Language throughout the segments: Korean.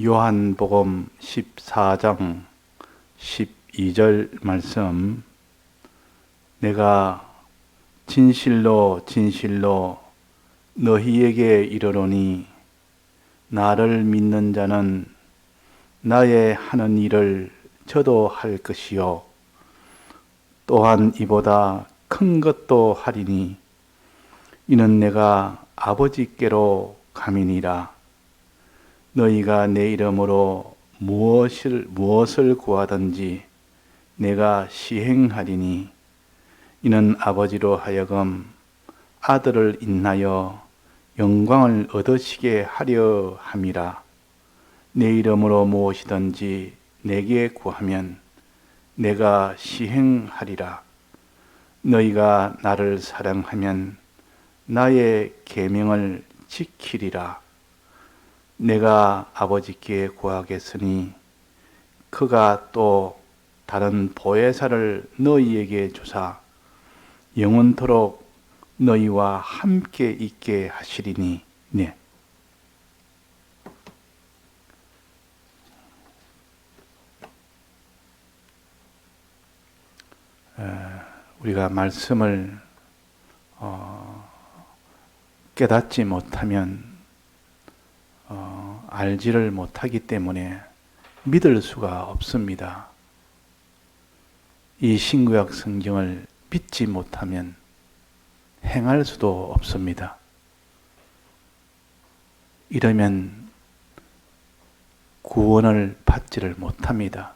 요한복음 14장 12절 말씀, 내가 진실로 진실로 너희에게 이르노니 나를 믿는 자는 나의 하는 일을 저도 할 것이요 또한 이보다 큰 것도 하리니 이는 내가 아버지께로 감이니라. 너희가 내 이름으로 무엇을 구하든지 내가 시행하리니 이는 아버지로 하여금 아들을 인하여 영광을 얻으시게 하려 함이라. 내 이름으로 무엇이든지 내게 구하면 내가 시행하리라. 너희가 나를 사랑하면 나의 계명을 지키리라. 내가 아버지께 구하겠으니 그가 또 다른 보혜사를 너희에게 주사 영원토록 너희와 함께 있게 하시리니. 네. 우리가 말씀을 깨닫지 못하면 알지를 못하기 때문에 믿을 수가 없습니다. 이 신구약 성경을 믿지 못하면 행할 수도 없습니다. 이러면 구원을 받지를 못합니다.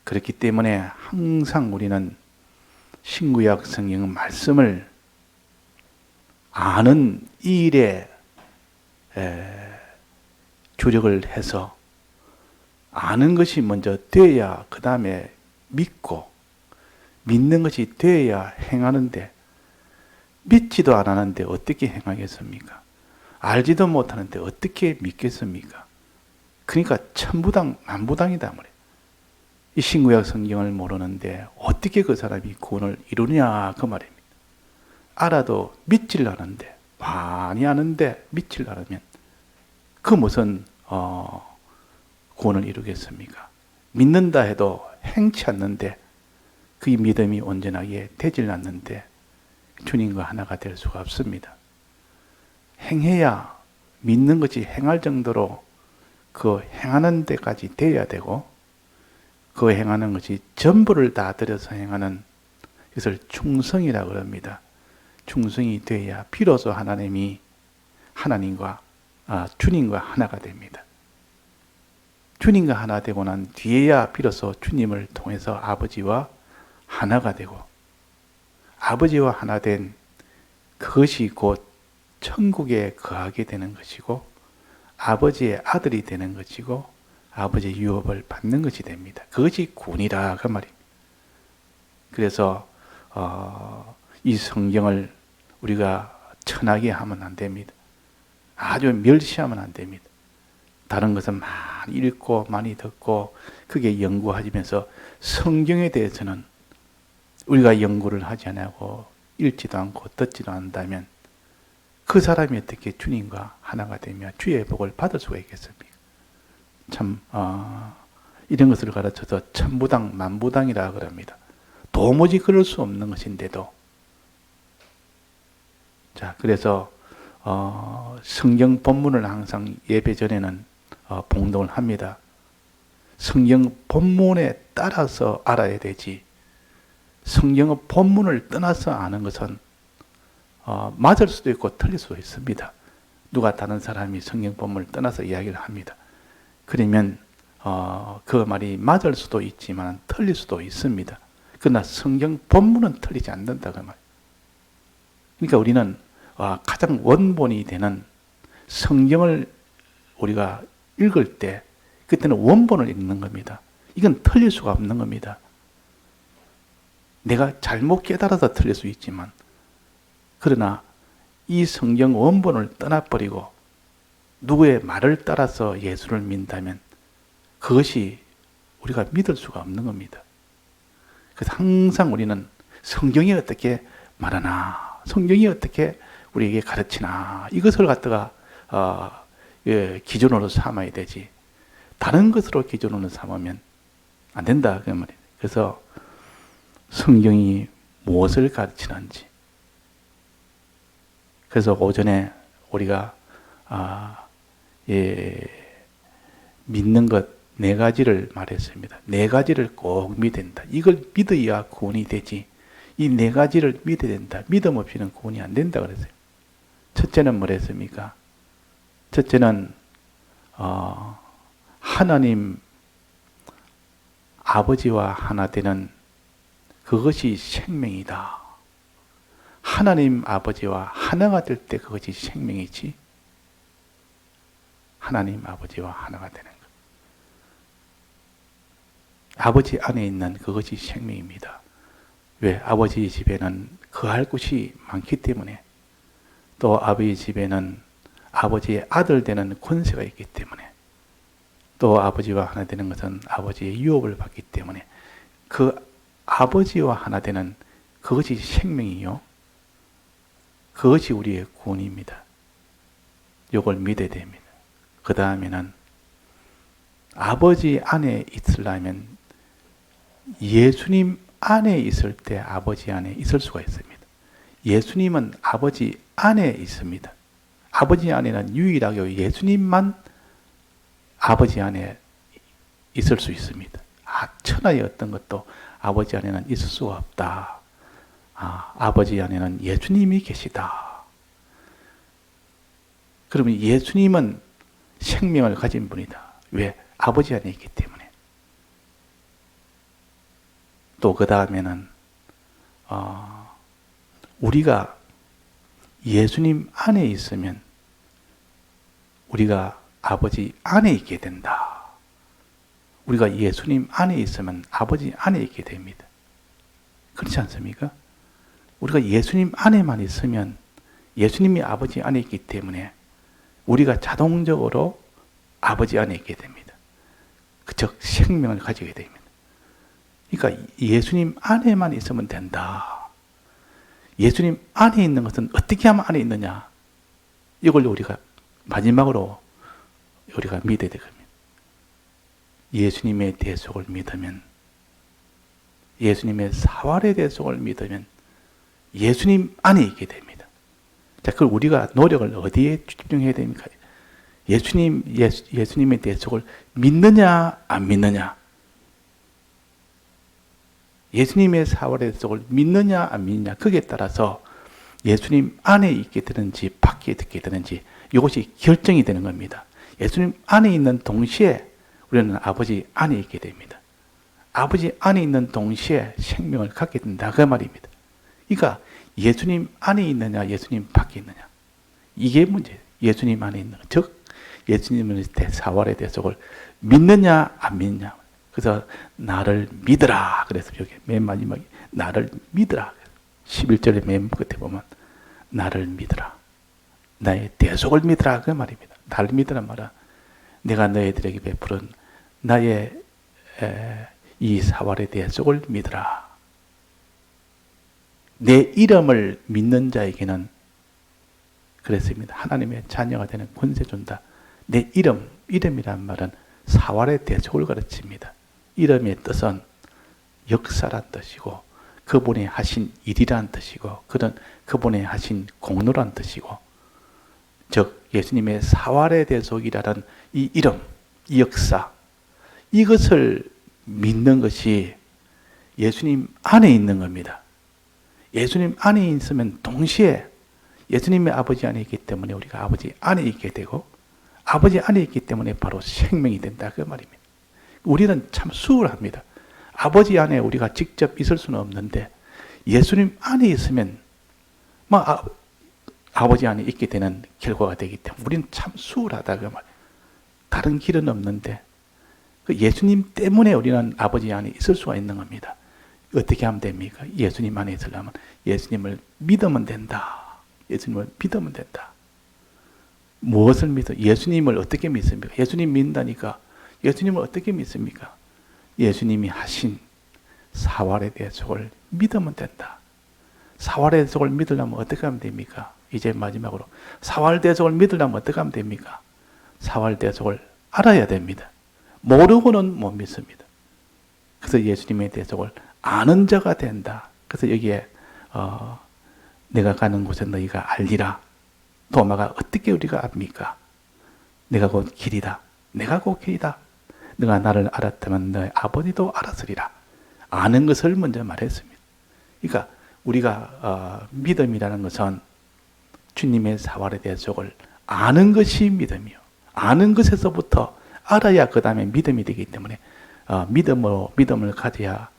그렇기 때문에 항상 우리는 신구약 성경 말씀을 아는 이 일에 주력을 해서 아는 것이 먼저 되어야 그 다음에 믿고 믿는 것이 되어야 행하는데 믿지도 않았는데 어떻게 행하겠습니까? 알지도 못하는데 어떻게 믿겠습니까? 그러니까 천부당 만부당이다 말이에요. 이 신구약 성경을 모르는데 어떻게 그 사람이 구원을 이루냐 그 말입니다. 알아도 믿질 않은데 많이 아는데 믿질 않으면 그 무슨 구원을 이루겠습니까? 믿는다 해도 행치 않는데 그 믿음이 온전하게 되질 않는데 주님과 하나가 될 수가 없습니다. 행해야 믿는 것이 행할 정도로 그 행하는 데까지 돼야 되고 그 행하는 것이 전부를 다 들여서 행하는 이것을 충성이라고 그럽니다. 충성이 돼야 비로소 주님과 하나가 됩니다. 주님과 하나 되고 난 뒤에야 비로소 주님을 통해서 아버지와 하나가 되고 아버지와 하나 된 그것이 곧 천국에 거하게 되는 것이고 아버지의 아들이 되는 것이고 아버지의 유업을 받는 것이 됩니다. 그것이 구원이라 그 말입니다. 그래서 이 성경을 우리가 천하게 하면 안 됩니다. 아주 멸시하면 안 됩니다. 다른 것은 많이 읽고 많이 듣고 그게 연구하면서 성경에 대해서는 우리가 연구를 하지 않고 읽지도 않고 듣지도 않는다면 그 사람이 어떻게 주님과 하나가 되며 주의 복을 받을 수가 있겠습니까? 참 이런 것을 가르쳐서 천부당 만부당이라 그럽니다. 도무지 그럴 수 없는 것인데도 자 그래서 성경 본문을 항상 예배 전에는 봉독을 합니다. 성경 본문에 따라서 알아야 되지 성경의 본문을 떠나서 아는 것은 맞을 수도 있고 틀릴 수도 있습니다. 누가 다른 사람이 성경 본문을 떠나서 이야기를 합니다. 그러면 그 말이 맞을 수도 있지만 틀릴 수도 있습니다. 그러나 성경 본문은 틀리지 않는다 그 말. 그러니까 우리는 가장 원본이 되는 성경을 우리가 읽을 때 그때는 원본을 읽는 겁니다. 이건 틀릴 수가 없는 겁니다. 내가 잘못 깨달아서 틀릴 수 있지만 그러나 이 성경 원본을 떠나버리고 누구의 말을 따라서 예수를 믿는다면 그것이 우리가 믿을 수가 없는 겁니다. 그래서 항상 우리는 성경이 어떻게 말하나 성경이 어떻게 우리에게 가르치나 이것을 갖다가 기준으로 삼아야 되지. 다른 것으로 기준으로 삼으면 안 된다 그 말이에요. 그래서 성경이 무엇을 가르치는지. 그래서 오전에 우리가 믿는 것 4가지를 말했습니다. 4가지를 꼭 믿어야 된다. 이걸 믿어야 구원이 되지. 이 4가지를 믿어야 된다. 믿음 없이는 구원이 안 된다 그랬어요. 첫째는 뭐랬습니까? 첫째는 하나님 아버지와 하나 되는 그것이 생명이다. 하나님 아버지와 하나가 될 때 그것이 생명이지. 하나님 아버지와 하나가 되는 것. 아버지 안에 있는 그것이 생명입니다. 왜? 아버지 집에는 거할 곳이 많기 때문에, 또 아버지 집에는 아버지의 아들 되는 권세가 있기 때문에, 또 아버지와 하나 되는 것은 아버지의 유업을 받기 때문에 그 아버지와 하나 되는 그것이 생명이요. 그것이 우리의 구원입니다. 이걸 믿어야 됩니다. 그 다음에는 아버지 안에 있으려면 예수님 안에 있을 때 아버지 안에 있을 수가 있습니다. 예수님은 아버지 안에 있습니다. 아버지 안에는 유일하게 예수님만 아버지 안에 있을 수 있습니다. 천하의 어떤 것도 아버지 안에는 있을 수가 없다. 아버지 안에는 예수님이 계시다. 그러면 예수님은 생명을 가진 분이다. 왜? 아버지 안에 있기 때문에. 또 그 다음에는 우리가 예수님 안에 있으면 우리가 아버지 안에 있게 된다. 우리가 예수님 안에 있으면 아버지 안에 있게 됩니다. 그렇지 않습니까? 우리가 예수님 안에만 있으면 예수님이 아버지 안에 있기 때문에 우리가 자동적으로 아버지 안에 있게 됩니다. 즉 생명을 가지게 됩니다. 그러니까 예수님 안에만 있으면 된다. 예수님 안에 있는 것은 어떻게 하면 안에 있느냐? 이걸 우리가 마지막으로 우리가 믿어야 되거든요. 예수님의 대속을 믿으면, 예수님의 사활의 대속을 믿으면 예수님 안에 있게 됩니다. 자, 그걸 우리가 노력을 어디에 집중해야 됩니까? 예수님의 대속을 믿느냐, 안 믿느냐? 예수님의 사활의 대속을 믿느냐, 안 믿느냐? 거기에 따라서 예수님 안에 있게 되는지, 밖에 있게 되는지, 이것이 결정이 되는 겁니다. 예수님 안에 있는 동시에 우리는 아버지 안에 있게 됩니다. 아버지 안에 있는 동시에 생명을 갖게 된다. 그 말입니다. 그러니까 예수님 안에 있느냐, 예수님 밖에 있느냐. 이게 문제예요. 예수님 안에 있는 것. 즉, 예수님의 사활의 대속을 믿느냐, 안 믿느냐. 그래서 나를 믿으라. 그래서 여기 맨 마지막에 나를 믿으라. 11절의 맨 끝에 보면 나를 믿으라. 나의 대속을 믿으라. 그 말입니다. 나를 믿으란 말은 내가 너희들에게 베푸른 나의 이 사활의 대속을 믿으라. 내 이름을 믿는 자에게는 그랬습니다. 하나님의 자녀가 되는 권세 준다. 내 이름이란 말은 사활의 대속을 가르칩니다. 이름의 뜻은 역사란 뜻이고 그분이 하신 일이란 뜻이고 그분이 하신 공로란 뜻이고, 즉 예수님의 사활의 대속이라는 이 이름, 이 역사, 이것을 믿는 것이 예수님 안에 있는 겁니다. 예수님 안에 있으면 동시에 예수님의 아버지 안에 있기 때문에 우리가 아버지 안에 있게 되고, 아버지 안에 있기 때문에 바로 생명이 된다 그 말입니다. 우리는 참 수월합니다. 아버지 안에 우리가 직접 있을 수는 없는데 예수님 안에 있으면 아버지 안에 있게 되는 결과가 되기 때문에 우리는 참 수월하다 그 말. 다른 길은 없는데 그 예수님 때문에 우리는 아버지 안에 있을 수가 있는 겁니다. 어떻게 하면 됩니까? 예수님 안에 있으려면 예수님을 믿으면 된다. 예수님을 믿으면 된다. 무엇을 믿어? 예수님을 어떻게 믿습니까? 예수님 믿는다니까. 예수님을 어떻게 믿습니까? 예수님이 하신 사활의 대속을 믿으면 된다. 사활의 대속을 믿으려면 어떻게 하면 됩니까? 이제 마지막으로 사활 대속을 믿으려면 어떻게 하면 됩니까? 사활 대속을 알아야 됩니다. 모르고는 못 믿습니다. 그래서 예수님의 대속을 아는 자가 된다. 그래서 여기에 내가 가는 곳에 너희가 알리라. 도마가 어떻게 우리가 압니까? 내가 곧 길이다. 내가 곧 길이다. 너가 나를 알았다면 너의 아버지도 알았으리라. 아는 것을 먼저 말했습니다. 그러니까 우리가 믿음이라는 것은 주님의 사활의 대속을 아는 것이 믿음이요. 아는 것에서부터 알아야 그 다음에 믿음이 되기 때문에 믿음을 가져야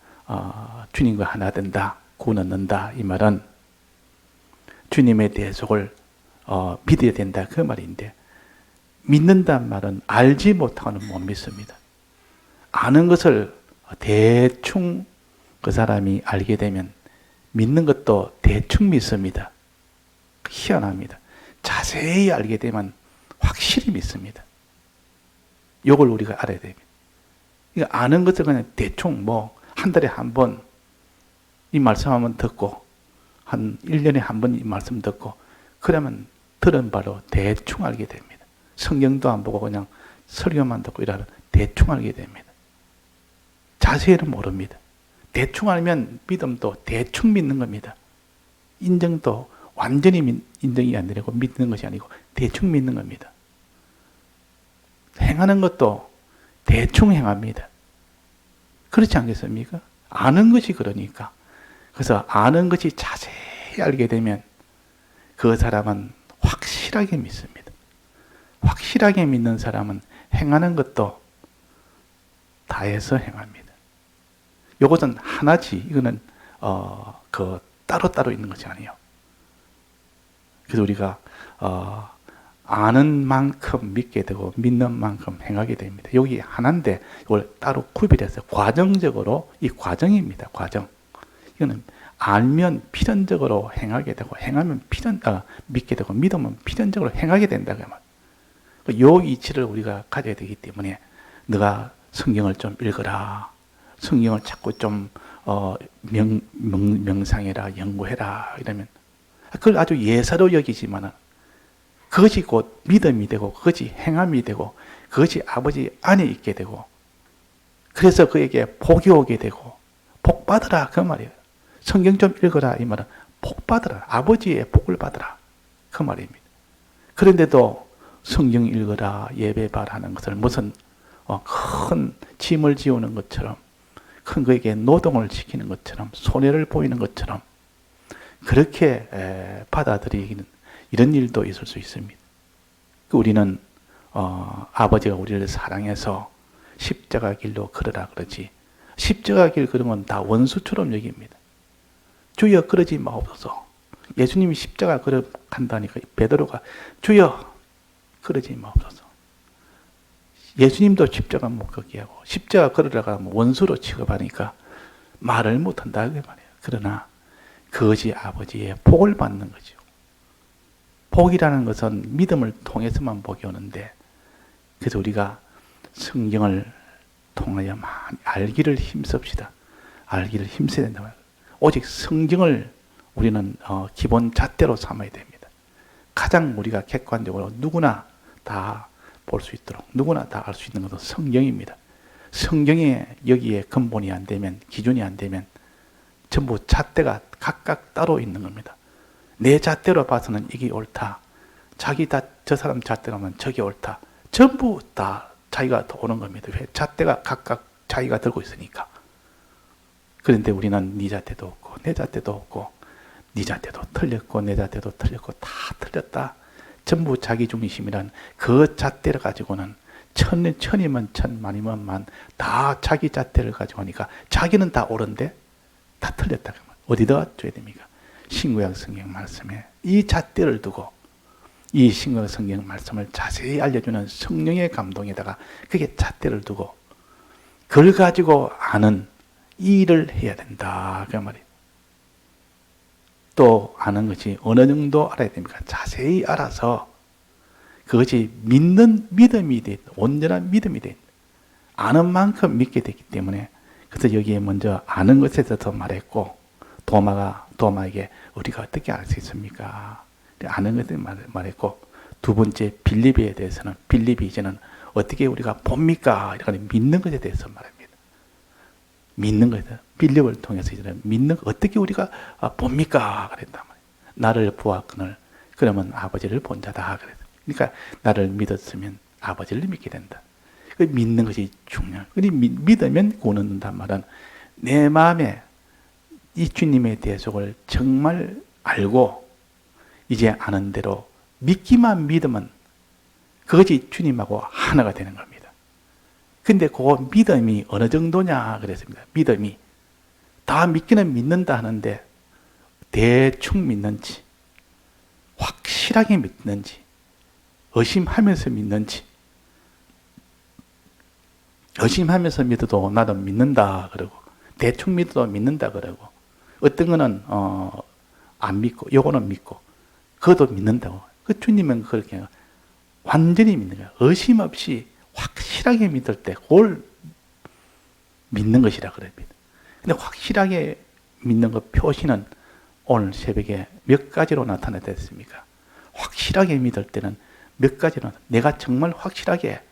주님과 하나 된다. 구원 얻는다. 이 말은 주님의 대속을 믿어야 된다. 그 말인데 믿는다는 말은 알지 못하고는 못 믿습니다. 아는 것을 대충 그 사람이 알게 되면 믿는 것도 대충 믿습니다. 희한합니다. 자세히 알게 되면 확실히 믿습니다. 이걸 우리가 알아야 됩니다. 그러니까 아는 것을 그냥 대충 한 달에 한 번 이 말씀 한번 듣고 한 1년에 한 번 이 말씀 듣고 그러면 들은 바로 대충 알게 됩니다. 성경도 안 보고 그냥 설교만 듣고 이러면 대충 알게 됩니다. 자세히는 모릅니다. 대충 알면 믿음도 대충 믿는 겁니다. 인정도 완전히 인정이 안 되고 믿는 것이 아니고 대충 믿는 겁니다. 행하는 것도 대충 행합니다. 그렇지 않겠습니까? 아는 것이 그러니까. 그래서 아는 것이 자세히 알게 되면 그 사람은 확실하게 믿습니다. 확실하게 믿는 사람은 행하는 것도 다해서 행합니다. 이것은 하나지. 이거는 따로따로 있는 것이 아니에요. 그래서 우리가 아는 만큼 믿게 되고 믿는 만큼 행하게 됩니다. 여기 하나인데 이걸 따로 구별해서 과정적으로 이 과정입니다. 과정. 이거는 알면 필연적으로 행하게 되고 행하면 믿게 되고 믿으면 필연적으로 행하게 된다. 이 이치를 우리가 가져야 되기 때문에 너가 성경을 좀 읽어라. 성경을 자꾸 좀 명상해라, 연구해라 이러면 그걸 아주 예사로 여기지만은 그것이 곧 믿음이 되고 그것이 행함이 되고 그것이 아버지 안에 있게 되고 그래서 그에게 복이 오게 되고 복 받으라 그 말이에요. 성경 좀 읽어라 이 말은 복 받으라. 아버지의 복을 받으라 그 말입니다. 그런데도 성경 읽어라 예배 바라는 것을 무슨 큰 짐을 지우는 것처럼 큰 그에게 노동을 시키는 것처럼 손해를 보이는 것처럼 그렇게 받아들이기는 이런 일도 있을 수 있습니다. 우리는 아버지가 우리를 사랑해서 십자가 길로 걸으라 그러지 십자가 길 걸으면 다 원수처럼 여깁니다. 주여 그러지 마옵소서. 예수님이 십자가 걸어간다니까 베드로가 주여 그러지 마옵소서. 예수님도 십자가 못 걷게 하고 십자가 걸으라가 원수로 취급하니까 말을 못한다 그 말이에요. 그러나 그것이 아버지의 복을 받는 거죠. 복이라는 것은 믿음을 통해서만 복이 오는데 그래서 우리가 성경을 통하여 많이 알기를 힘씁시다. 알기를 힘써야 된다고 해요. 오직 성경을 우리는 기본 잣대로 삼아야 됩니다. 가장 우리가 객관적으로 누구나 다 볼 수 있도록 누구나 다 알 수 있는 것은 성경입니다. 성경에 여기에 근본이 안 되면 기준이 안 되면 전부 잣대가 각각 따로 있는 겁니다. 내 잣대로 봐서는 이게 옳다. 저 사람 잣대로 하면 저게 옳다. 전부 다 자기가 오는 겁니다. 왜? 잣대가 각각 자기가 들고 있으니까. 그런데 우리는 네 잣대도 없고 내 잣대도 없고 네 잣대도 틀렸고 내 잣대도 틀렸고 다 틀렸다. 전부 자기 중심이란 그 잣대를 가지고는 천이면 천, 만이면 만, 다 자기 잣대를 가지고 하니까 자기는 다 옳은데 다 틀렸다. 어디다 줘야 됩니까? 신구약 성경 말씀에 이 잣대를 두고 이 신구약 성경 말씀을 자세히 알려주는 성령의 감동에다가 그게 잣대를 두고 그걸 가지고 아는 이 일을 해야 된다. 그 말이에요. 또 아는 것이 어느 정도 알아야 됩니까? 자세히 알아서 그것이 믿는 믿음이 돼, 온전한 믿음이 돼. 아는 만큼 믿게 되기 때문에 그래서 여기에 먼저 아는 것에 대해서 말했고 도마에게 우리가 어떻게 알 수 있습니까? 아는 것에 말했고 두 번째 빌립에 대해서는 빌립이 이제는 어떻게 우리가 봅니까? 이렇게 믿는 것에 대해서 말합니다. 믿는 것에 대해서 빌립을 통해서 이제는 믿는 어떻게 우리가 봅니까? 그랬단 말이에요. 나를 보았거늘 그러면 아버지를 본 자다. 그러니까 나를 믿었으면 아버지를 믿게 된다. 그 믿는 것이 중요한. 믿으면 구원 얻는단 말은 내 마음에 이 주님의 대속을 정말 알고 이제 아는 대로 믿기만 믿으면 그것이 주님하고 하나가 되는 겁니다. 근데 그 믿음이 어느 정도냐 그랬습니다. 믿음이 다 믿기는 믿는다 하는데 대충 믿는지 확실하게 믿는지 의심하면서 믿는지 의심하면서 믿어도 나도 믿는다 그러고 대충 믿어도 믿는다 그러고 어떤 거는 안 믿고 요거는 믿고 그것도 믿는다고. 그 주님은 그렇게 완전히 믿는 거예요. 의심 없이 확실하게 믿을 때 그걸 믿는 것이라 그럽니다. 근데 확실하게 믿는 것 표시는 오늘 새벽에 몇 가지로 나타났습니까? 확실하게 믿을 때는 몇 가지로 내가 정말 확실하게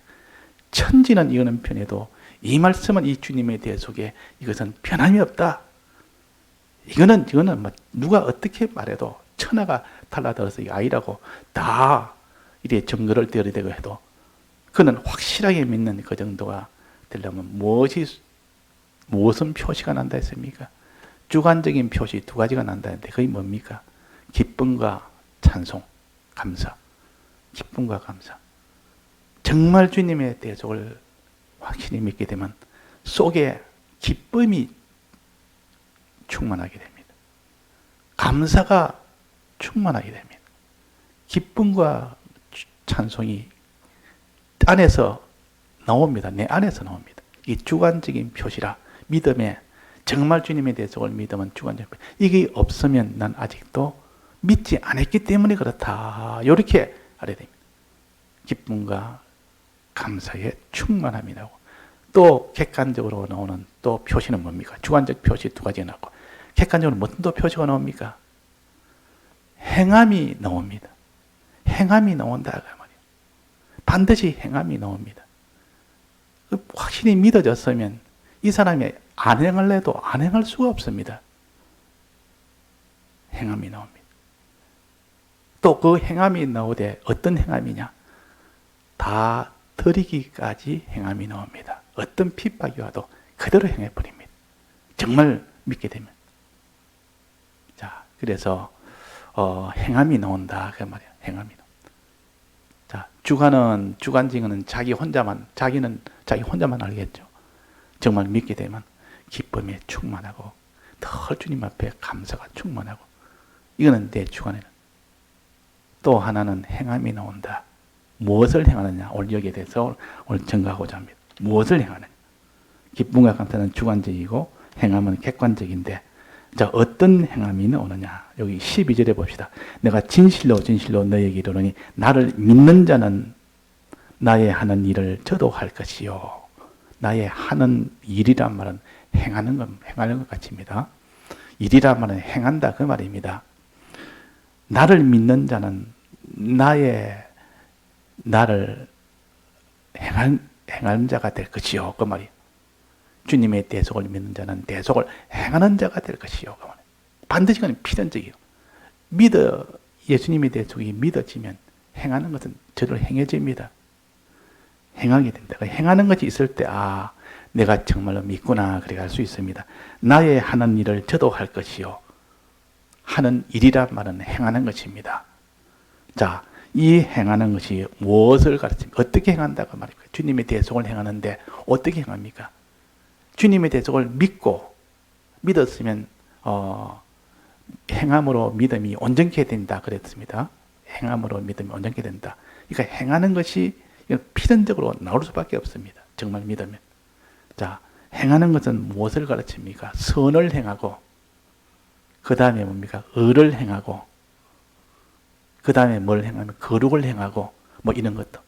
천지는 이거는 변해도 이 말씀은 이 주님에 대해서에 이것은 변함이 없다. 이거는 뭐 누가 어떻게 말해도 천하가 달라들어서 이 아이라고 다 이래 증거를 드러내고 해도 그는 확실하게 믿는 그 정도가 되려면 무엇은 표시가 난다 했습니까? 주관적인 표시 두 가지가 난다는데 그게 뭡니까? 기쁨과 찬송, 감사. 기쁨과 감사. 정말 주님의 대속을 확실히 믿게 되면 속에 기쁨이 충만하게 됩니다. 감사가 충만하게 됩니다. 기쁨과 찬송이 안에서 나옵니다. 내 안에서 나옵니다. 이 주관적인 표시라 믿음에 정말 주님에 대해서 믿으면 주관적인 표시. 이게 없으면 난 아직도 믿지 않았기 때문에 그렇다. 이렇게 알아야 됩니다. 기쁨과 감사에 충만함이 나오고 또 객관적으로 나오는 또 표시는 뭡니까? 주관적 표시 두 가지가 나오고 객관적으로 무슨 또 표시가 나옵니까? 행함이 나옵니다. 행함이 나온다 그 말이에요. 반드시 행함이 나옵니다. 확실히 믿어졌으면 이 사람이 안 행할래도 안 행할 수가 없습니다. 행함이 나옵니다. 또 그 행함이 나오되 어떤 행함이냐? 다 드리기까지 행함이 나옵니다. 어떤 핍박이 와도 그대로 행해버립니다. 정말 믿게 되면. 자, 그래서 행함이 나온다 그 말이에요. 행함이 나온다. 자, 주관증언은 자기 혼자만 알겠죠. 정말 믿게 되면 기쁨에 충만하고 더 주님 앞에 감사가 충만하고 이거는 내 주관에는. 또 하나는 행함이 나온다. 무엇을 행하느냐? 오늘 여기에 대해서 오늘 증거하고자 합니다. 무엇을 행하느냐? 기쁨과 감사는 주관적이고 행함은 객관적인데 자, 어떤 행함이 나오느냐? 여기 12절에 봅시다. 내가 진실로 너에게 이르노니 나를 믿는 자는 나의 하는 일을 저도 할 것이요. 나의 하는 일이란 말은 행하는 것 같습니다. 일이란 말은 행한다 그 말입니다. 나를 믿는 자는 나를 행하는 자가 될 것이요. 그 말이에요. 주님의 대속을 믿는 자는 대속을 행하는 자가 될 것이요. 그 말이에요. 반드시 그건 필연적이에요. 예수님의 대속이 믿어지면 행하는 것은 저절로 행해집니다. 행하게 된다. 행하는 것이 있을 때, 내가 정말로 믿구나. 그렇게 할 수 있습니다. 나의 하는 일을 저도 할 것이요. 하는 일이란 말은 행하는 것입니다. 자, 이 행하는 것이 무엇을 가르칩니까? 어떻게 행한다고 말입니까? 주님의 대속을 행하는데 어떻게 행합니까? 주님의 대속을 믿었으면 행함으로 믿음이 온전케 된다 그랬습니다. 행함으로 믿음이 온전케 된다. 그러니까 행하는 것이 필연적으로 나올 수밖에 없습니다. 정말 믿으면. 자, 행하는 것은 무엇을 가르칩니까? 선을 행하고 그 다음에 뭡니까? 의를 행하고 그 다음에 뭘 행하면 거룩을 행하고 뭐 이런 것도.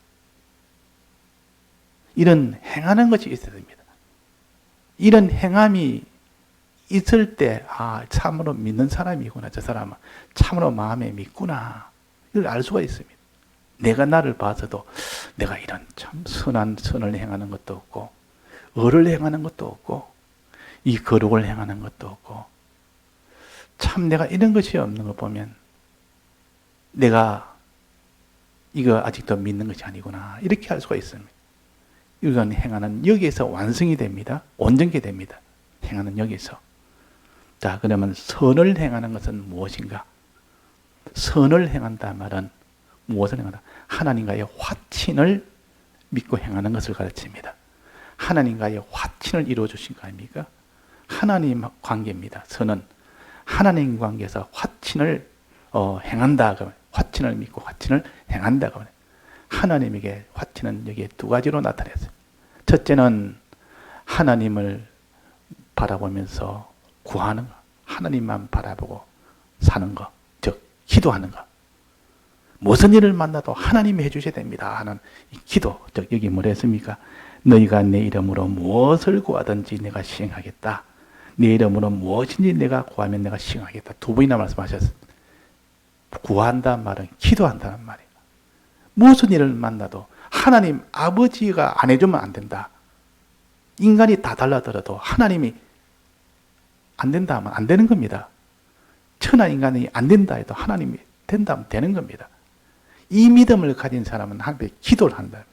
이런 행하는 것이 있어야 됩니다. 이런 행함이 있을 때 참으로 믿는 사람이구나. 저 사람은 참으로 마음에 믿구나. 이걸 알 수가 있습니다. 내가 나를 봐서도 내가 이런 참 선한 선을 행하는 것도 없고, 의를 행하는 것도 없고, 이 거룩을 행하는 것도 없고, 참 내가 이런 것이 없는 거 보면 내가 이거 아직도 믿는 것이 아니구나, 이렇게 할 수가 있습니다. 이건 행하는 여기에서 완성이 됩니다. 온전케 됩니다. 행하는 여기서. 자, 그러면 선을 행하는 것은 무엇인가? 선을 행한다 말은 무엇을 행한다? 하나님과의 화친을 믿고 행하는 것을 가르칩니다. 하나님과의 화친을 이루어 주신 거 아닙니까? 하나님 관계입니다. 선은 하나님 관계에서 화친을 행한다. 화친을 믿고 화친을 행한다. 하나님에게 화친은 여기에 두 가지로 나타났어요. 첫째는 하나님을 바라보면서 구하는 것, 하나님만 바라보고 사는 것, 즉 기도하는 것. 무슨 일을 만나도 하나님이 해주셔야 됩니다 하는 이 기도, 즉 여기 뭐라 했습니까? 너희가 내 이름으로 무엇을 구하든지 내가 시행하겠다. 내 이름으로 무엇인지 내가 구하면 내가 시행하겠다. 두 번이나 말씀하셨습니다. 구한다는 말은 기도한다는 말이에요. 무슨 일을 만나도 하나님 아버지가 안 해주면 안 된다. 인간이 다 달라들어도 하나님이 안 된다 하면 안 되는 겁니다. 천하 인간이 안 된다 해도 하나님이 된다 하면 되는 겁니다. 이 믿음을 가진 사람은 하나님께 기도를 한다.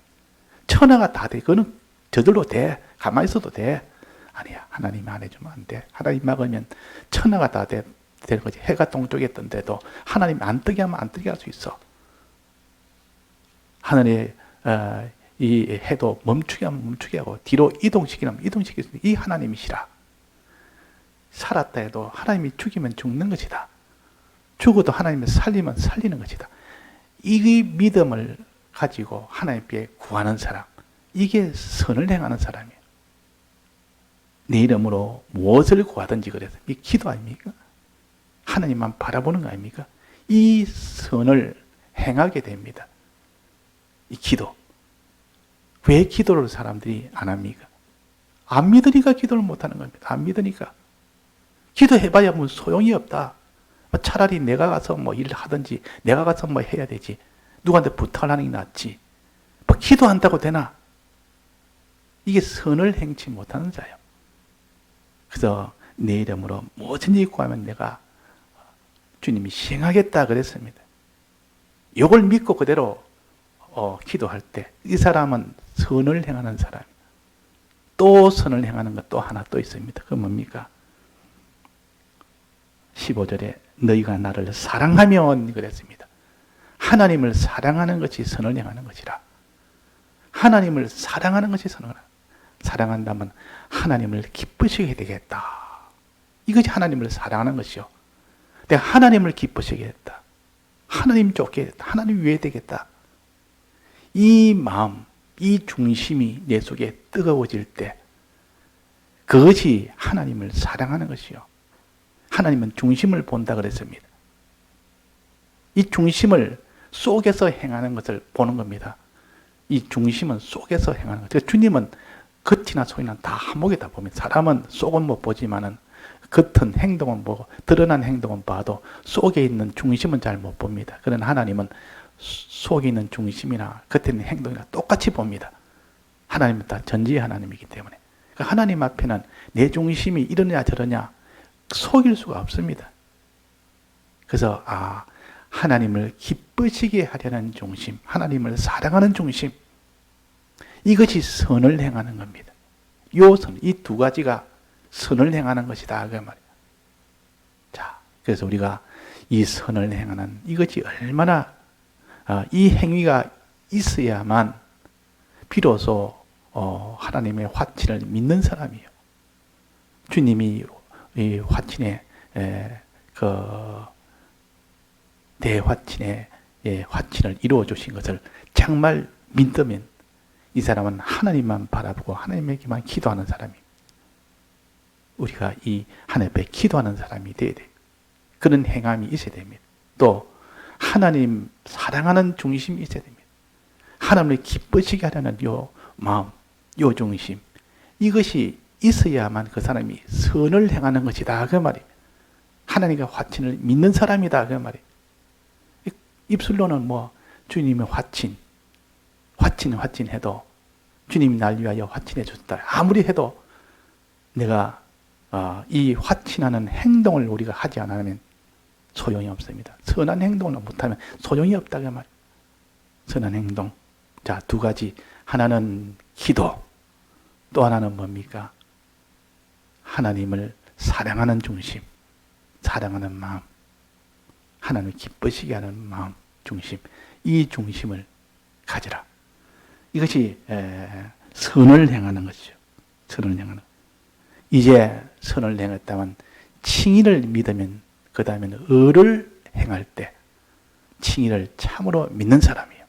천하가 다 돼. 그거는 저절로 돼. 가만히 있어도 돼. 아니야. 하나님이 안 해주면 안 돼. 하나님 막으면 천하가 다 되는 거지. 해가 동쪽에 떴는데도 하나님이 안 뜨게 하면 안 뜨게 할 수 있어. 하늘에 이 해도 멈추게 하면 멈추게 하고 뒤로 이동시키면 이동시킬 수 있는 이 하나님이시라. 살았다 해도 하나님이 죽이면 죽는 것이다. 죽어도 하나님이 살리면 살리는 것이다. 이 믿음을 가지고 하나님께 구하는 사람, 이게 선을 행하는 사람이에요. 내 이름으로 무엇을 구하든지 그래서 이 기도 아닙니까? 하나님만 바라보는 거 아닙니까? 이 선을 행하게 됩니다. 이 기도. 왜 기도를 사람들이 안 합니까? 안 믿으니까 기도를 못 하는 겁니다. 안 믿으니까. 기도해봐야 뭐 소용이 없다. 차라리 내가 가서 뭐 일을 하든지 내가 가서 뭐 해야 되지. 누구한테 부탁을 하는 게 낫지. 뭐 기도한다고 되나? 이게 선을 행치 못하는 자예요. 그래서 내 이름으로 무엇인지 구하면 내가 주님이 시행하겠다 그랬습니다. 이걸 믿고 그대로 기도할 때 이 사람은 선을 행하는 사람. 또 선을 행하는 것 또 하나 또 있습니다. 그건 뭡니까? 15절에 너희가 나를 사랑하면 그랬습니다. 하나님을 사랑하는 것이 선을 행하는 것이라. 하나님을 사랑하는 것이 선을 행하는. 사랑한다면 하나님을 기쁘시게 되겠다. 이것이 하나님을 사랑하는 것이요. 내가 하나님을 기쁘시게 했다. 하나님 좋게 했다. 하나님 위해 되겠다. 이 마음, 이 중심이 내 속에 뜨거워질 때 그것이 하나님을 사랑하는 것이요. 하나님은 중심을 본다 그랬습니다. 이 중심을 속에서 행하는 것을 보는 겁니다. 이 중심은 속에서 행하는 것. 주님은 겉이나 속이나 다 한목에다 보면 사람은 속은 못 보지만은 겉은 행동은 보고 드러난 행동은 봐도 속에 있는 중심은 잘 못 봅니다. 그러나 하나님은 속에 있는 중심이나 겉에 있는 행동이나 똑같이 봅니다. 하나님은 다 전지의 하나님이기 때문에. 그러니까 하나님 앞에는 내 중심이 이러냐 저러냐 속일 수가 없습니다. 그래서 하나님을 기쁘시게 하려는 중심, 하나님을 사랑하는 중심, 이것이 선을 행하는 겁니다. 요 선, 이 두 가지가 선을 행하는 것이다 그 말이에요. 자, 그래서 우리가 이 선을 행하는 이것이 얼마나 이 행위가 있어야만 비로소 하나님의 화친을 믿는 사람이에요. 주님이 이 화친의 대화친의 화친을 이루어 주신 것을 정말 믿으면 이 사람은 하나님만 바라보고 하나님에게만 기도하는 사람입니다. 우리가 이 하나님 앞에 기도하는 사람이 되어야 돼요. 그런 행함이 있어야 됩니다. 또 하나님 사랑하는 중심이 있어야 됩니다. 하나님을 기쁘시게 하려는 요 마음, 요 중심, 이것이 있어야만 그 사람이 선을 행하는 것이다 그 말입니다. 하나님과 화친을 믿는 사람이다 그 말이에요. 입술로는 뭐 주님의 화친해도 주님이 날 위하여 화친해 줬다. 아무리 해도 내가 이 화친하는 행동을 우리가 하지 않으면 소용이 없습니다. 선한 행동을 못하면 소용이 없다고 말이에요. 선한 행동. 자, 두 가지. 하나는 기도, 또 하나는 뭡니까? 하나님을 사랑하는 중심, 사랑하는 마음, 하나님을 기쁘시게 하는 마음, 중심. 이 중심을 가지라. 이것이 선을 행하는 것이죠. 선을 행하는. 이제 선을 행했다면 칭의를 믿으면 그 다음에는 의를 행할 때 칭의를 참으로 믿는 사람이에요.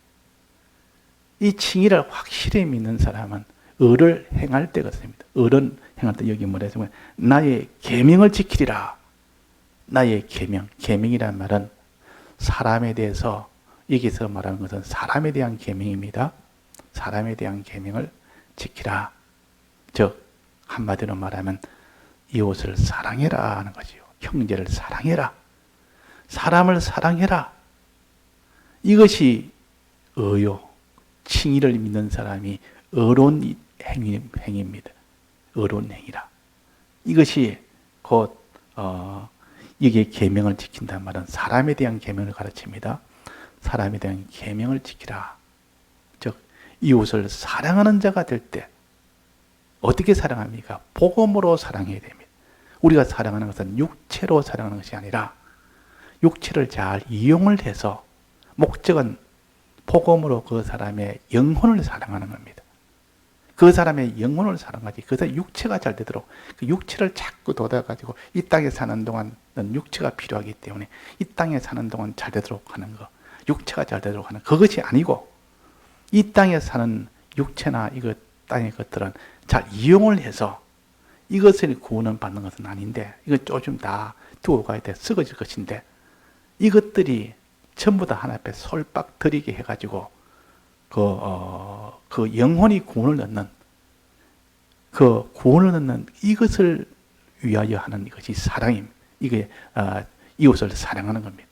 이 칭의를 확실히 믿는 사람은 의를 행할 때 그렇습니다. 의를 행할 때 여기 뭐라 했으면 나의 계명을 지키리라. 나의 계명. 계명이란 말은 사람에 대해서 여기서 말하는 것은 사람에 대한 계명입니다. 사람에 대한 계명을 지키라. 즉 한마디로 말하면 이웃을 사랑해라 하는 거지요. 형제를 사랑해라. 사람을 사랑해라. 이것이 의요. 칭의를 믿는 사람이 의로운 행위입니다. 의로운 행위라. 이것이 곧 이게 계명을 지킨다는 말은 사람에 대한 계명을 가르칩니다. 사람에 대한 계명을 지키라. 즉 이웃을 사랑하는 자가 될 때 어떻게 사랑합니까? 복음으로 사랑해야 됩니다. 우리가 사랑하는 것은 육체로 사랑하는 것이 아니라 육체를 잘 이용을 해서 목적은 복음으로 그 사람의 영혼을 사랑하는 겁니다. 그 사람의 영혼을 사랑하지. 그 사람의 육체가 잘 되도록 그 육체를 자꾸 돋아가지고 이 땅에 사는 동안은 육체가 필요하기 때문에 이 땅에 사는 동안 잘 되도록 하는 거, 육체가 잘 되도록 하는 그것이 아니고 이 땅에 사는 육체나 이거 땅의 것들은 잘 이용을 해서 이것을 구원을 받는 것은 아닌데 이거 조금 다 두고 가야 돼. 썩어질 것인데 이것들이 전부 다 하나 앞에 솔박 들이게 해가지고 그 영혼이 구원을 얻는 그 구원을 얻는 이것을 위하여 하는 것이 사랑입니다. 이게 이웃을 사랑하는 겁니다.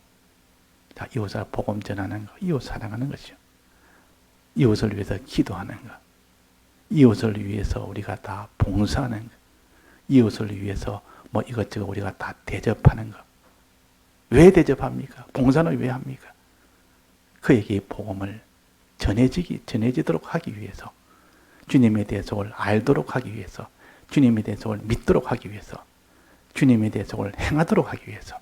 자, 이웃을 복음 전하는 거, 이웃 사랑하는 것이죠. 이웃을 위해서 기도하는 것, 이웃을 위해서 우리가 다 봉사하는 것, 이웃을 위해서 뭐 이것저것 우리가 다 대접하는 것. 왜 대접합니까? 봉사는 왜 합니까? 그에게 복음을 전해지도록 하기 위해서, 주님에 대해서 알도록 하기 위해서, 주님에 대해서 믿도록 하기 위해서, 주님에 대해서 행하도록 하기 위해서,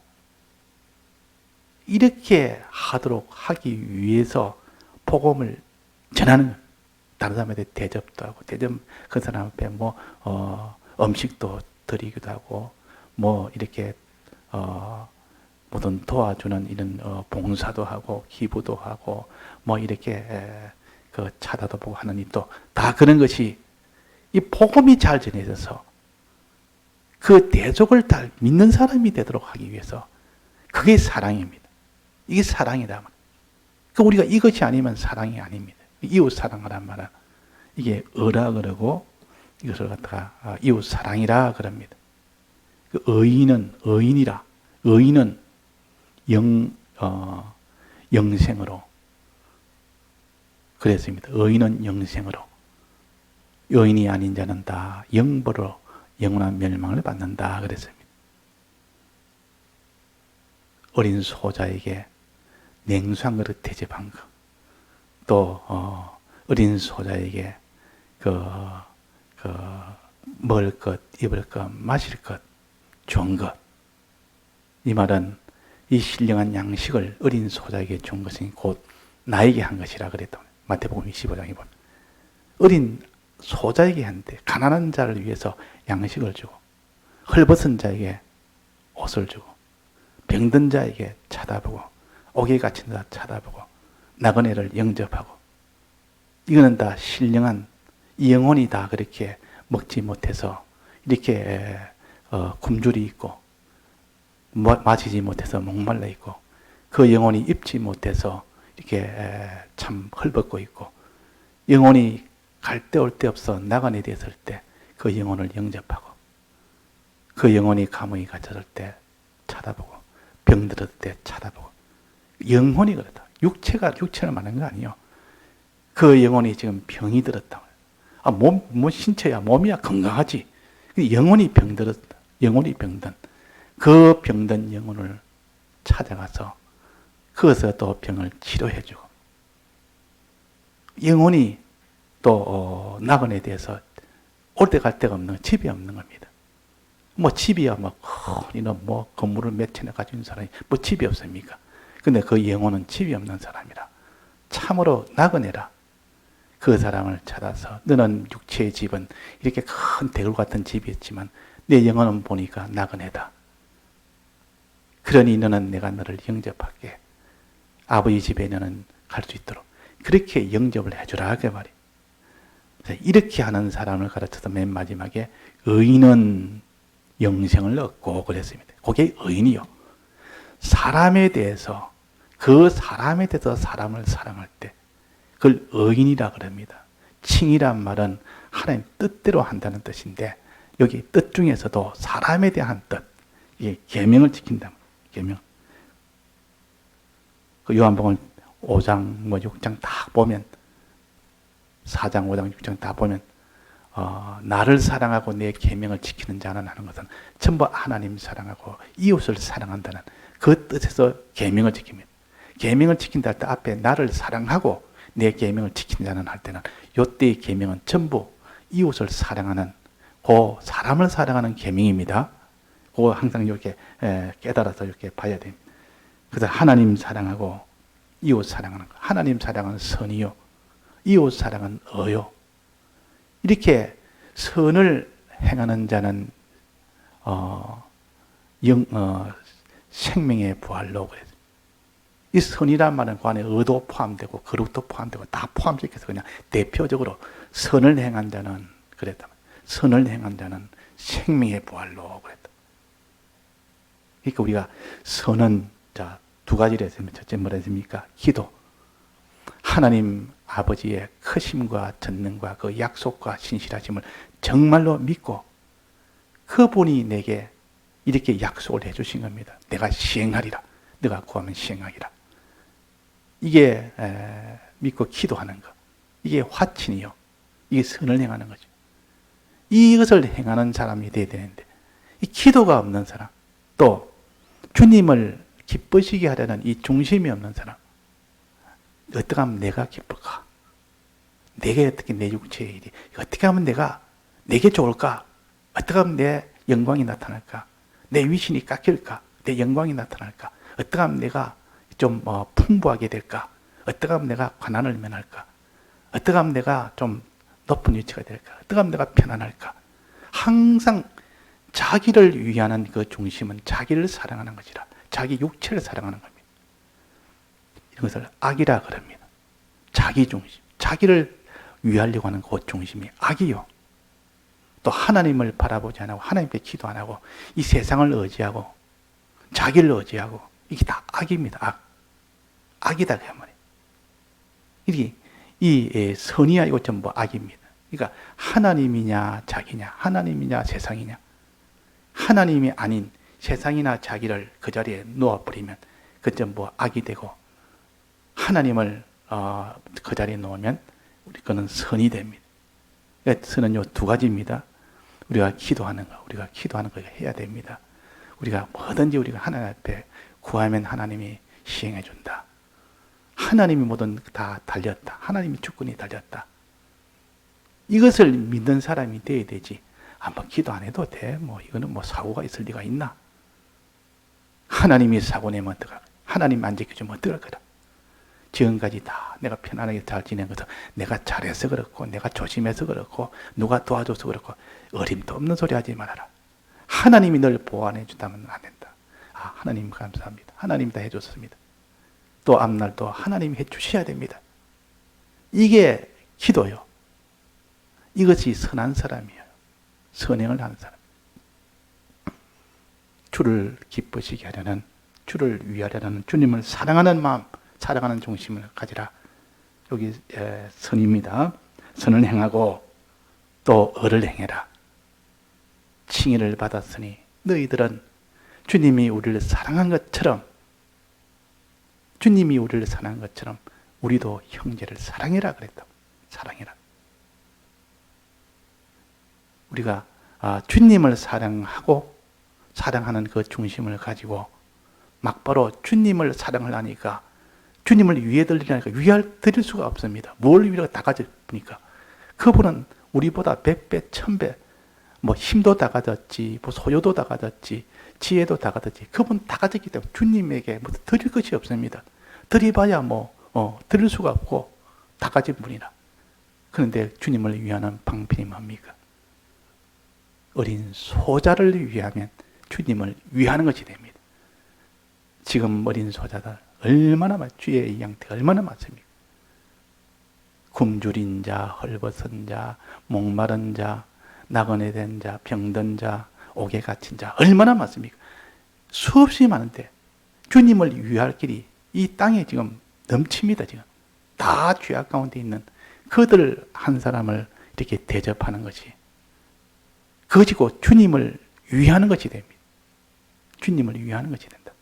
이렇게 하도록 하기 위해서 복음을 전하는 거예요. 다른 사람한테 대접도 하고, 그 사람 앞에 음식도 드리기도 하고, 이렇게 모든 도와주는 이런 봉사도 하고 기부도 하고 이렇게 그 찾아도 보고 하는 일도 다 그런 것이 이 복음이 잘 전해져서 그 대속을 다 믿는 사람이 되도록 하기 위해서 그게 사랑입니다. 이게 사랑이다. 그 우리가 이것이 아니면 사랑이 아닙니다. 이웃 사랑하란 말은 이게 의라 그러고 이것을 갖다가 이웃 사랑이라 그럽니다. 그 의인이라. 의인은 영생으로 그랬습니다. 의인은 영생으로, 의인이 아닌 자는 다 영벌로 영원한 멸망을 받는다 그랬습니다. 어린 소자에게 냉수 한 그릇 대접한 것, 또 어린 소자에게 먹을 것, 입을 것, 마실 것, 좋은 것. 이 말은 이 신령한 양식을 어린 소자에게 준 것은 곧 나에게 한 것이라 그랬다. 마태복음 25장에 보면 어린 소자에게 한데 가난한 자를 위해서 양식을 주고 헐벗은 자에게 옷을 주고 병든 자에게 쳐다보고 옥에 갇힌 자 쳐다보고 나그네를 영접하고 이거는 다 신령한 이 영혼이 다 그렇게 먹지 못해서 이렇게 굶주리 있고 마시지 못해서 목말라 있고 그 영혼이 입지 못해서 이렇게 참 헐벗고 있고 영혼이 갈 데 올 데 없어 나가네 됐을 때 그 영혼을 영접하고 그 영혼이 감옥에 갇혔을 때 쳐다보고 병들었을 때 쳐다보고 영혼이 그렇다. 육체를 말하는 거 아니에요. 그 영혼이 지금 병이 들었다. 신체야, 몸이야 건강하지. 영혼이 병들었다. 영혼이 병든. 그 병든 영혼을 찾아가서 거기서 또 병을 치료해주고. 영혼이 또 낙원에 대해서 올 때 갈 데가 없는, 집이 없는 겁니다. 집이야, 이런 건물을 몇 채나 가지고 있는 사람이 집이 없습니까? 근데 그 영혼은 집이 없는 사람이라. 참으로 나그네라. 그 사람을 찾아서 너는 육체의 집은 이렇게 큰 대굴 같은 집이었지만 내 영혼은 보니까 나그네다. 그러니 너는 내가 너를 영접할게. 아버지 집에 너는 갈 수 있도록 그렇게 영접을 해주라 그 말이에요. 이렇게 하는 사람을 가르쳐서 맨 마지막에 의인은 영생을 얻고 그랬습니다. 그게 의인이요. 사람에 대해서 사람을 사랑할 때 그걸 의인이라 그럽니다. 칭이란 말은 하나님 뜻대로 한다는 뜻인데 여기 뜻 중에서도 사람에 대한 뜻, 이게 계명을 지킨다. 계명. 그 요한복음 5장, 6장 다 보면 4장, 5장, 6장 다 보면 나를 사랑하고 내 계명을 지키는 자는 하는 것은 전부 하나님 사랑하고 이웃을 사랑한다는 그 뜻에서 계명을 지킵니다. 계명을 지킨다 할 때 앞에 나를 사랑하고 내 계명을 지킨 자는 할 때는 이때의 계명은 전부 이웃을 사랑하는 그 사람을 사랑하는 계명입니다. 그거 항상 이렇게 깨달아서 이렇게 봐야 됩니다. 그래서 하나님 사랑하고 이웃 사랑하는 거. 하나님 사랑은 선이요. 이웃 사랑은 의요. 이렇게 선을 행하는 자는 생명의 부활로 그래요. 이 선이란 말은 그 안에 의도 포함되고 거룩도 포함되고 다 포함시켜서 그냥 대표적으로 선을 행한 자는 그랬다. 선을 행한 자는 생명의 부활로 그랬다. 그러니까 우리가 선은 두 가지를 했으면 첫째 뭐라 했습니까? 기도. 하나님 아버지의 크심과 전능과 그 약속과 신실하심을 정말로 믿고 그분이 내게 이렇게 약속을 해주신 겁니다. 내가 시행하리라. 내가 구하면 시행하리라. 이게 믿고 기도하는 것. 이게 화친이요. 이게 선을 행하는 거죠. 이것을 행하는 사람이 되어야 되는데 이 기도가 없는 사람, 또 주님을 기쁘시게 하려는 이 중심이 없는 사람, 어떻게 하면 내가 기쁠까? 내게 어떻게 내 육체의 일이 어떻게 하면 내게 좋을까? 어떻게 하면 내 영광이 나타날까? 내 위신이 깎일까? 내 영광이 나타날까? 어떻게 하면 내가 좀 풍부하게 될까? 어떻게 하면 내가 관한을 면할까? 어떻게 하면 내가 좀 높은 위치가 될까? 어떻게 하면 내가 편안할까? 항상 자기를 위하는 그 중심은 자기를 사랑하는 것이라. 자기 육체를 사랑하는 겁니다. 이것을 악이라 그럽니다. 자기 중심. 자기를 위하려고 하는 그 중심이 악이요. 또 하나님을 바라보지 않고 하나님께 기도 안 하고 이 세상을 의지하고 자기를 의지하고 이게 다 악입니다. 악. 악이다 그 말이에요. 이 선이야 이거 전부 악입니다. 그러니까 하나님이냐 자기냐, 하나님이냐 세상이냐, 하나님이 아닌 세상이나 자기를 그 자리에 놓아버리면 그 전부 악이 되고 하나님을 그 자리에 놓으면 그는 선이 됩니다. 선은 요 두 가지입니다. 우리가 기도하는 거, 우리가 기도하는 거 해야 됩니다. 우리가 뭐든지 우리가 하나님 앞에 구하면 하나님이 시행해 준다. 하나님이 뭐든 다 달렸다. 하나님이 주권이 달렸다. 이것을 믿는 사람이 돼야 되지. 기도 안 해도 돼. 이거는 사고가 있을 리가 있나? 하나님이 사고 내면 어떡하? 하나님 안 지켜주면 어떡할 거다? 지금까지 다 내가 편안하게 잘 지낸 것은 내가 잘해서 그렇고 내가 조심해서 그렇고 누가 도와줘서 그렇고 어림도 없는 소리 하지 말아라. 하나님이 널 보완해 준다면 안 된다. 하나님 감사합니다. 하나님이 다 해줬습니다. 또 앞날도 하나님이 해주셔야 됩니다. 이게 기도요. 이것이 선한 사람이에요. 선행을 하는 사람. 주를 기쁘시게 하려는, 주를 위하려는, 주님을 사랑하는 마음, 사랑하는 중심을 가지라. 여기 선입니다. 선을 행하고 또 을을 행해라. 칭의를 받았으니 너희들은 주님이 우리를 사랑한 것처럼 주님이 우리를 사랑한 것처럼 우리도 형제를 사랑해라 그랬다. 사랑해라. 우리가 주님을 사랑하고 사랑하는 그 중심을 가지고 막바로 주님을 사랑을 하니까 주님을 위해 드리려니까 드릴 수가 없습니다. 뭘 위해 다 가져보니까 그분은 우리보다 100배, 1000배 뭐 힘도 다 가졌지, 뭐 소유도 다 가졌지, 지혜도 다 가졌지. 그분 다 가졌기 때문에 주님에게 뭐 드릴 것이 없습니다. 드려봐야 드릴 수가 없고 다 가진 분이라. 그런데 주님을 위하는 방편이 뭡니까? 어린 소자를 위하면 주님을 위하는 것이 됩니다. 지금 어린 소자들 얼마나 주의 양태가 얼마나 많습니까? 굶주린 자, 헐벗은 자, 목마른 자, 나그네 된 자, 병든 자, 옥에 갇힌 자 얼마나 많습니까? 수없이 많은데 주님을 위할 길이 이 땅에 지금 넘칩니다. 지금 다 죄악 가운데 있는 그들 한 사람을 이렇게 대접하는 것이 그것이고 주님을 위하는 것이 됩니다. 주님을 위하는 것이 된다.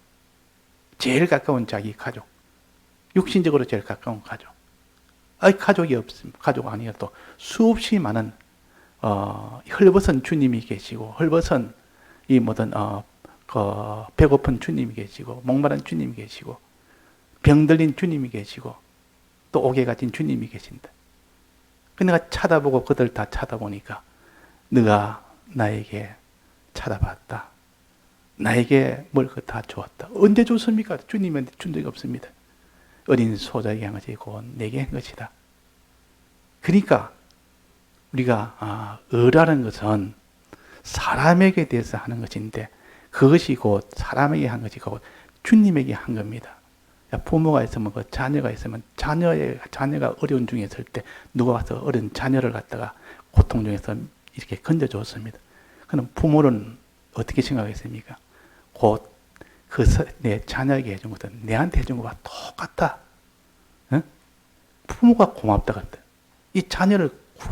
제일 가까운 자기 가족, 육신적으로 제일 가까운 가족. 가족이 없으면 가족 아니어도 수없이 많은 헐벗은 주님이 계시고 헐벗은 이 모든 배고픈 주님이 계시고 목마른 주님이 계시고 병들린 주님이 계시고 또 옥에 갇힌 주님이 계신다. 내가 찾아보고 그들 다 찾아보니까 네가 나에게 찾아봤다. 나에게 뭘 다 주었다. 언제 줬습니까? 주님한테 준 적이 없습니다. 어린 소자에게 한 것이 곧 내게 한 것이다. 그러니까 우리가 의라는 것은 사람에게 대해서 하는 것인데 그것이 곧 사람에게 한 것이 곧 주님에게 한 겁니다. 부모가 있으면 그 자녀가 있으면 자녀가 어려운 중에 있을 때 누가 와서 어린 자녀를 갖다가 고통 중에서 이렇게 건져줬습니다. 그럼 부모는 어떻게 생각했습니까? 곧 내 자녀에게 해준 것은 내한테 해준 것과 똑같다. 응? 부모가 고맙다 그랬다. 이 자녀를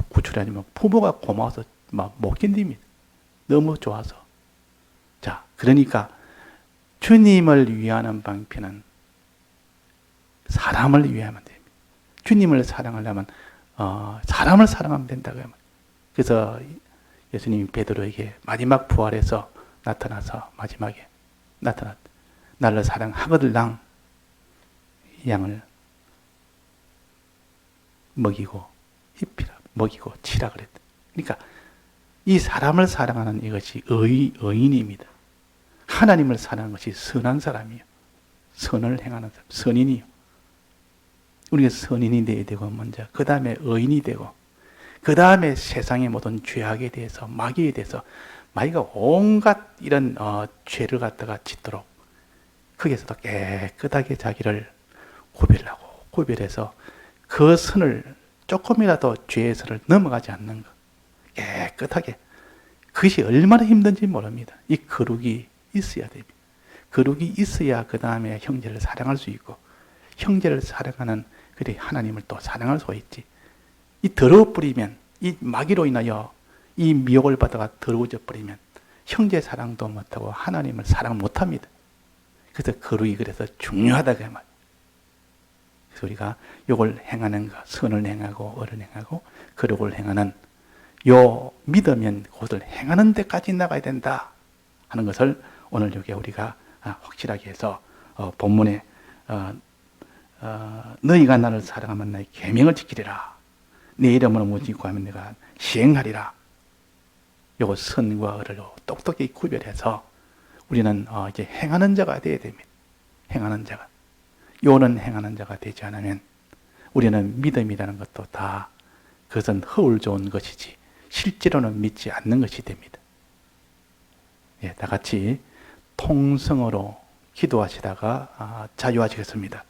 구출하려면 부모가 고마워서 막 못 견딥니다. 너무 좋아서. 자, 그러니까 주님을 위하는 방편은 사람을 위하면 됩니다. 주님을 사랑하려면 사람을 사랑하면 된다고 합니다. 그래서 예수님이 베드로에게 마지막 부활에서 나타나서 마지막에 나타났다. 나를 사랑하거들랑 양을 먹이고 입히라 먹이고 치라 그랬다. 그러니까 이 사람을 사랑하는 이것이 의인입니다. 하나님을 사랑하는 것이 선한 사람이에요. 선을 행하는 사람, 선인이요. 우리가 선인이 되어야 되고 먼저 그 다음에 의인이 되고 그 다음에 세상의 모든 죄악에 대해서 마귀에 대해서 마귀가 온갖 이런 죄를 갖다가 짓도록 거기에서도 깨끗하게 자기를 구별해서 그 선을 조금이라도 죄의 선을 넘어가지 않는 것 깨끗하게 그것이 얼마나 힘든지 모릅니다. 이 거룩이 있어야 됩니다. 거룩이 있어야 그 다음에 형제를 사랑할 수 있고 형제를 사랑하는 그래 하나님을 또 사랑할 수 있지. 이 더러워 버리면 이 마귀로 인하여 이 미혹을 받다가 더러워져 버리면 형제 사랑도 못하고 하나님을 사랑 못합니다. 그래서 거룩이 그래서 중요하다 그 말. 그래서 우리가 이걸 행하는 것, 선을 행하고 어를 행하고 거룩을 행하는 요 믿으면 그것을 행하는 데까지 나가야 된다 하는 것을 오늘 여기 우리가 확실하게 해서 본문에 너희가 나를 사랑하면 나의 계명을 지키리라. 내 이름으로 무엇을 구하면 내가 시행하리라. 요거 선과 을을 똑똑히 구별해서 우리는 이제 행하는 자가 되어야 됩니다. 행하는 자가. 요는 행하는 자가 되지 않으면 우리는 믿음이라는 것도 다 그것은 허울 좋은 것이지 실제로는 믿지 않는 것이 됩니다. 다 같이 통성으로 기도하시다가 자유하시겠습니다.